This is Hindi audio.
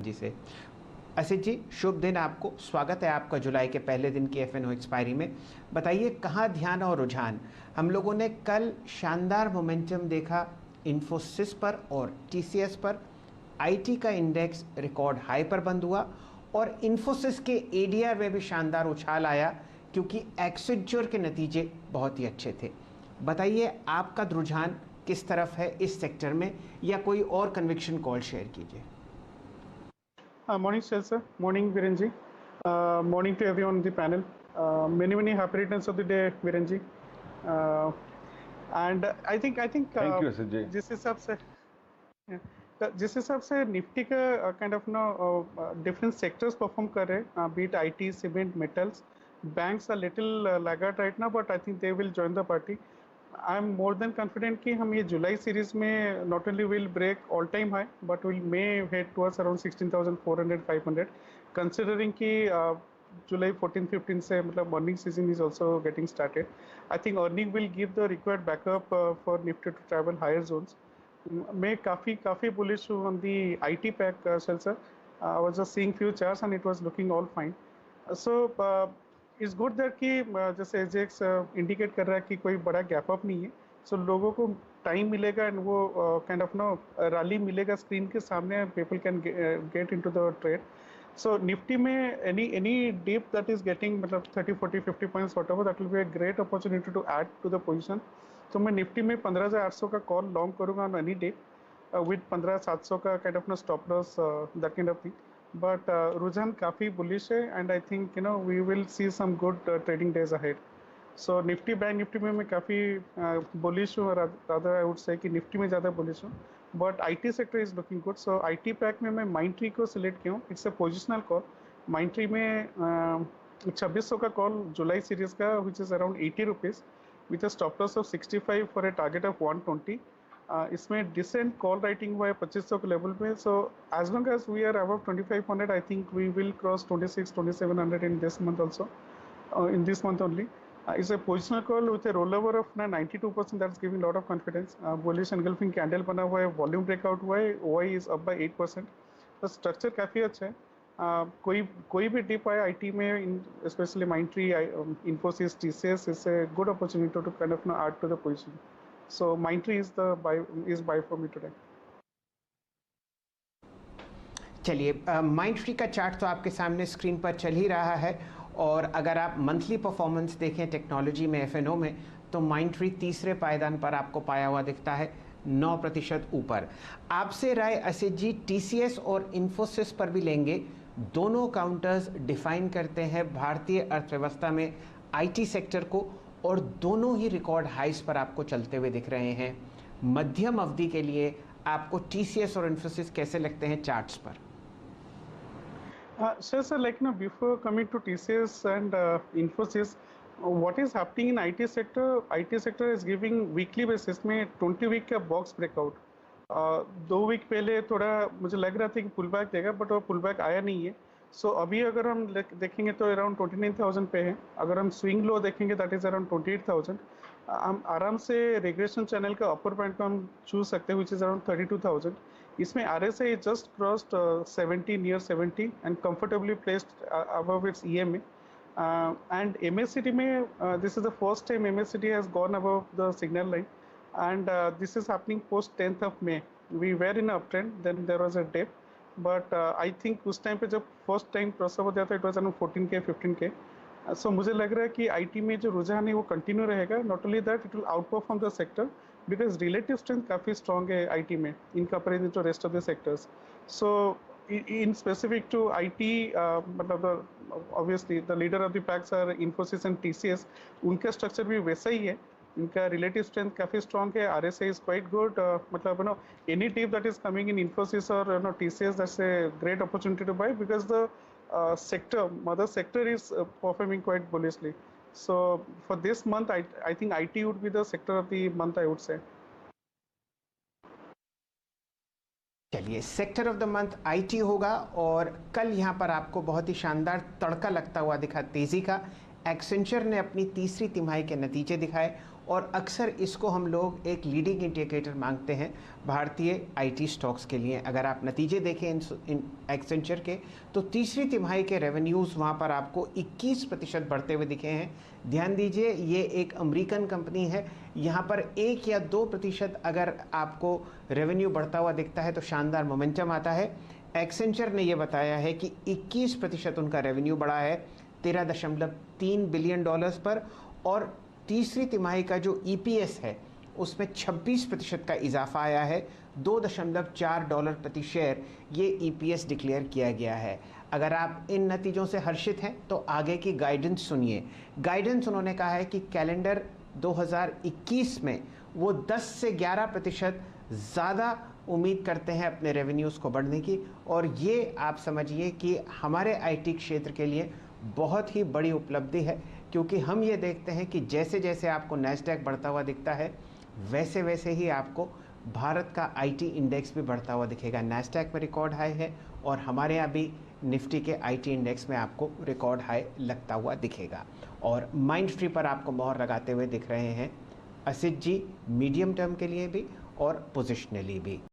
जी से असित जी, शुभ दिन आपको। स्वागत है आपका जुलाई के पहले दिन की एफएनओ एक्सपायरी में। बताइए कहाँ ध्यान और रुझान। हम लोगों ने कल शानदार मोमेंटम देखा इन्फोसिस पर और टीसीएस पर। आईटी का इंडेक्स रिकॉर्ड हाई पर बंद हुआ और इन्फोसिस के एडीआर में भी शानदार उछाल आया क्योंकि एक्सेंचर के नतीजे बहुत ही अच्छे थे। बताइए आपका रुझान किस तरफ है इस सेक्टर में, या कोई और कन्विक्शन कॉल शेयर कीजिए। Morning, sir. Morning, Virenji. Morning to everyone on the panel. Many happy returns of the day, Virenji. And I think Thank you, Sajay. जिस हिसाब से निफ्टी का kind of different sectors perform कर रहे हैं, beat IT, cement, metals, banks are little laggard right now, but I think they will join the party. I am more than confident कि हम ये जुलाई सीरीज में not only will break all time high but will may head towards around 16,400-500, considering कि जुलाई 14-15 से मतलब earning season is also getting started. I think earning will give the required backup for Nifty to travel higher zones. मैं काफ़ी बुलिश हूँ on the IT pack sell sir. I was just seeing few charts and it was looking all fine. So it's good that कि जैसे एजेक्स इंडिकेट कर रहा है कि कोई बड़ा गैप अप नहीं है. सो लोगों को टाइम मिलेगा एंड वो काइंड ऑफ रैली मिलेगा स्क्रीन के सामने, people can get into the trade. So Nifty में any dip that is getting मतलब 30-40-50 points whatever, that will be a great opportunity to add to the position. तो मैं निफ्टी में 15,800 का कॉल लॉन्ग करूंगा ऑन एनी डे विद 15,700 का kind of stop loss, that kind of thing. But रुझान काफ़ी बुलिश है and I think we will see some good trading days ahead. So Nifty bank Nifty में मैं काफ़ी बुलिश हूँ, रादर आई वुड से कि निफ्टी में ज़्यादा बुलिश हूँ. But IT sector is looking good. So IT pack में मैं माइंट्री को सिलेक्ट किया हूँ. It's a positional call. माइंट्री में 2600 का कॉल जुलाई सीरीज का which is around 80 rupees with a stop loss of 65 for a target of 120. इसमें डिसेंट कॉल राइटिंग हुआ है 2500 के लेवल पे. So as long as we are above 2500 I think we will cross 26-2700 in this month also, in this month only. It's a positional call with a rollover of 92%. That's giving a lot of confidence. Bullish engulfing candle बना हुआ है, वॉल्यूम ब्रेकआउट हुआ है, OI is up by 8%. तो स्ट्रक्चर काफ़ी अच्छा है. कोई भी डिप आए आईटी में, specially Myntra, Infosys, TCS, is a good opportunity to kind of add to the position. So Myntra is buy for me today. चलिए, माइंट्री का चार्ट तो आपके सामने स्क्रीन पर चल ही रहा है, और अगर आप मंथली परफॉर्मेंस देखें टेक्नोलॉजी में, एफएनओ में, तो माइंट्री तीसरे पायदान पर आपको पाया हुआ दिखता है, 9% ऊपर. आपसे राय असित जी, टीसीएस और इन्फोसिस पर भी लेंगे. दोनों काउंटर्स डिफाइन करते हैं भारतीय अर्थव्यवस्था में आईटी सेक्टर को, और दोनों ही रिकॉर्ड हाइस पर आपको चलते हुए दिख रहे हैं. मध्यम अवधि के लिए आपको टीसीएस और इन्फोसिस कैसे लगते हैं चार्ट्स पर? Sir, like before coming to TCS and Infosys, what is happening in IT sector? IT sector is giving weekly basis में 20 वीक का बॉक्स ब्रेकआउट. 2 वीक पहले थोड़ा मुझे लग रहा था कि पुल बैक देगा, बट वो पुल बैक आया नहीं है. सो अभी अगर हम देखेंगे तो अराउंड 29,000 पे है. अगर हम स्विंग लो देखेंगे दैट इज अराउंड 28,000. हम आराम से रेग्रेशन चैनल का अपर पॉइंट को हम चूज सकते हैं विच इज अराउंड 32,000. इसमें RSI just crossed 70, near 70 and comfortably placed above it's EMA. And MACD में this is the first time MACD has gone above the signal line, and this is happening post 10th of May. We were in a uptrend, then there was a dip, but I think उस टाइम पे जब फर्स्ट टाइम क्रॉस ओवर दिया था it was around 14K 15K. सो मुझे लग रहा है कि आईटी में जो रुझान है वो कंटिन्यू रहेगा. Not only that, it will out perform the sector because relative strength काफ़ी स्ट्रॉन्ग है आईटी में in comparison to rest of the sectors. So in specific to IT, मतलब obviously the leader of the packs are Infosys and TCS. उनका स्ट्रक्चर भी वैसा ही है, इनका रिलेटिव स्ट्रेंथ काफ़ी स्ट्रॉन्ग है. RSI is quite good. मतलब any tip that is coming in Infosys और TCS, that's a great opportunity to buy because the mother sector is performing quite bullishly. So for this month, I think IT would be the sector of the month, I would say. चलिए, sector of the month IT होगा. और कल यहाँ पर आपको बहुत ही शानदार तड़का लगता हुआ दिखा तेज़ी का. एक्सेंचर ने अपनी तीसरी तिमाही के नतीजे दिखाए और अक्सर इसको हम लोग एक लीडिंग इंडिकेटर मांगते हैं भारतीय आईटी स्टॉक्स के लिए। अगर आप नतीजे देखें इन एक्सेंचर के, तो तीसरी तिमाही के रेवेन्यूज़ वहाँ पर आपको 21% बढ़ते हुए दिखे हैं। ध्यान दीजिए, ये एक अमेरिकन कंपनी है, यहाँ पर 1 या 2% अगर आपको रेवेन्यू बढ़ता हुआ दिखता है तो शानदार मोमेंटम आता है। एक्सेंचर ने ये बताया है कि 21% उनका रेवेन्यू बढ़ा है 13.3 बिलियन डॉलर्स पर, और तीसरी तिमाही का जो ईपीएस है उसमें 26% का इजाफा आया है, $2.4 प्रति शेयर ये ईपीएस डिक्लेयर किया गया है। अगर आप इन नतीजों से हर्षित हैं तो आगे की गाइडेंस सुनिए। गाइडेंस उन्होंने कहा है कि कैलेंडर 2021 में वो 10 से 11% ज़्यादा उम्मीद करते हैं अपने रेवेन्यूज़ को बढ़ने की, और ये आप समझिए कि हमारे आईटी क्षेत्र के लिए बहुत ही बड़ी उपलब्धि है, क्योंकि हम ये देखते हैं कि जैसे जैसे आपको नैस्डैक बढ़ता हुआ दिखता है वैसे वैसे ही आपको भारत का आईटी इंडेक्स भी बढ़ता हुआ दिखेगा। नैस्डैक में रिकॉर्ड हाई है और हमारे यहाँ भी निफ्टी के आईटी इंडेक्स में आपको रिकॉर्ड हाई लगता हुआ दिखेगा। और माइंडट्री पर आपको मोहर लगाते हुए दिख रहे हैं असित जी, मीडियम टर्म के लिए भी और पोजिशनली भी।